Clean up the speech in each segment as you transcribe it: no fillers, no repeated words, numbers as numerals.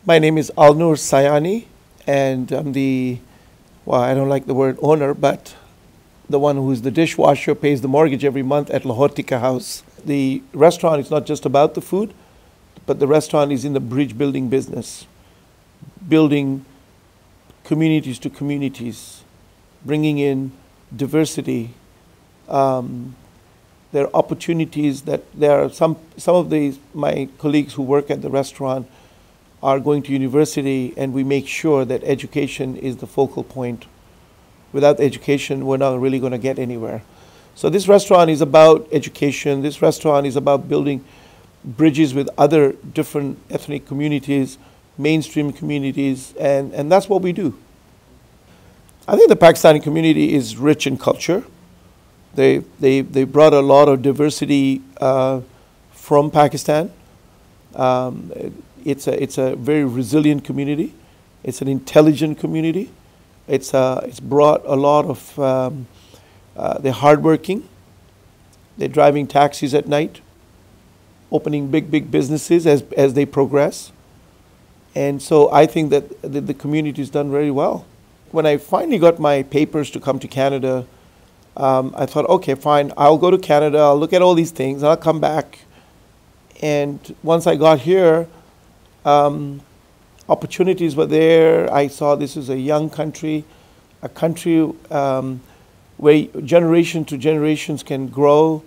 My name is Alnoor Sayani, and I'm well, I don't like the word owner, but the one who's the dishwasher, pays the mortgage every month at Lahore Tikka House. The restaurant is not just about the food, but the restaurant is in the bridge building business, building communities to communities, bringing in diversity. There are opportunities that there are some of my colleagues who work at the restaurant are going to university, and we make sure that education is the focal point. Without education, we're not really going to get anywhere. So this restaurant is about education. This restaurant is about building bridges with other different ethnic communities, mainstream communities, and that's what we do. I think the Pakistani community is rich in culture. They brought a lot of diversity from Pakistan. It's a very resilient community. It's an intelligent community. It's brought a lot of, they're hardworking. They're driving taxis at night, opening big businesses as they progress. And so I think that the community's done very well. When I finally got my papers to come to Canada, I thought, okay, fine, I'll go to Canada, I'll look at all these things, and I'll come back. And once I got here, opportunities were there. I saw this is a young country, a country where generation to generations can grow.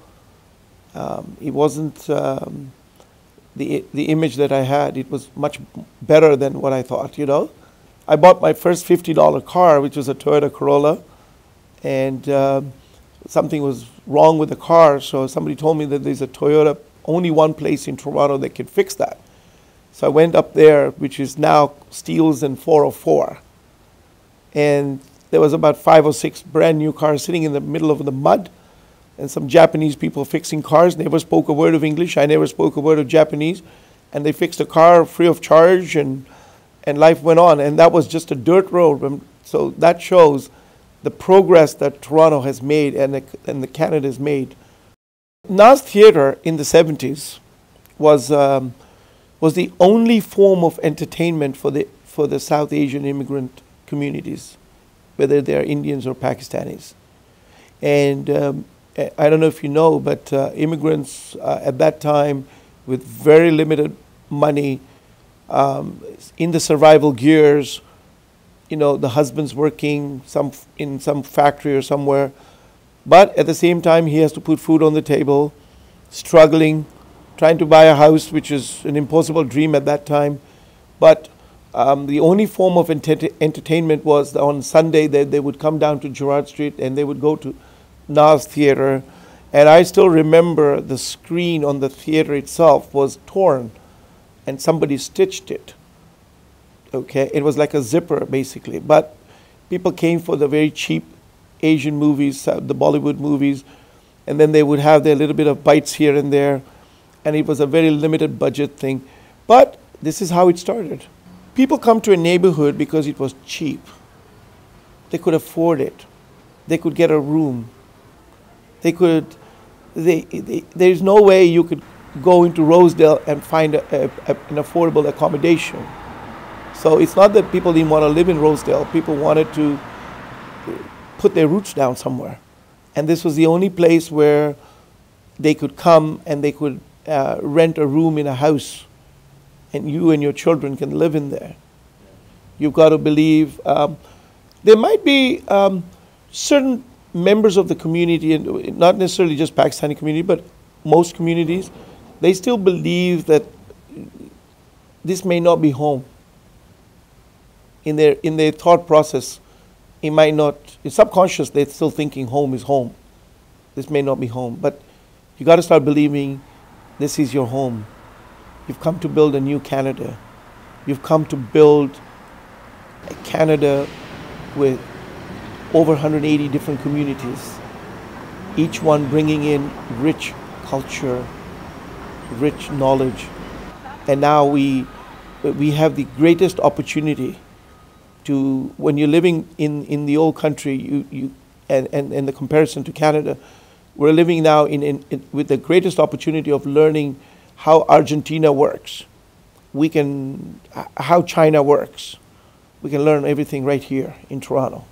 It wasn't the image that I had. It was much better than what I thought, you know. I bought my first $50 car, which was a Toyota Corolla, and something was wrong with the car, so somebody told me that there's a Toyota, only one place in Toronto that could fix that. So I went up there, which is now Steeles and 404. And there was about 5 or 6 brand new cars sitting in the middle of the mud, and some Japanese people fixing cars. Never spoke a word of English. I never spoke a word of Japanese. And they fixed a car free of charge, and life went on. And that was just a dirt road. So that shows the progress that Toronto has made and the Canada has made. Nas Theatre in the 70s was the only form of entertainment for the South Asian immigrant communities, whether they're Indians or Pakistanis. And I don't know if you know, but immigrants at that time with very limited money, in the survival gears, you know, the husband's working in some factory or somewhere, but at the same time he has to put food on the table, struggling, trying to buy a house, which is an impossible dream at that time. But the only form of entertainment was on Sunday they would come down to Gerrard Street and they would go to Nas Theatre. And I still remember the screen on the theatre itself was torn and somebody stitched it. Okay, it was like a zipper basically. But people came for the very cheap Asian movies, the Bollywood movies, and then they would have their little bit of bites here and there. And it was a very limited budget thing. But this is how it started. People come to a neighborhood because it was cheap. They could afford it. They could get a room. There's no way you could go into Rosedale and find an affordable accommodation. So it's not that people didn't want to live in Rosedale. People wanted to put their roots down somewhere. And this was the only place where they could come and they could rent a room in a house, and you and your children can live in there. You've got to believe there might be certain members of the community, and not necessarily just Pakistani community, but most communities, they still believe that this may not be home. In their thought process, it might not. It's subconscious. They're still thinking home is home. This may not be home, but you got to start believing this is your home. You've come to build a new Canada. You've come to build a Canada with over 180 different communities, each one bringing in rich culture, rich knowledge. And now we have the greatest opportunity to, when you're living in the old country, and the comparison to Canada, we're living now with the greatest opportunity of learning how Argentina works, we can, how China works. We can learn everything right here in Toronto.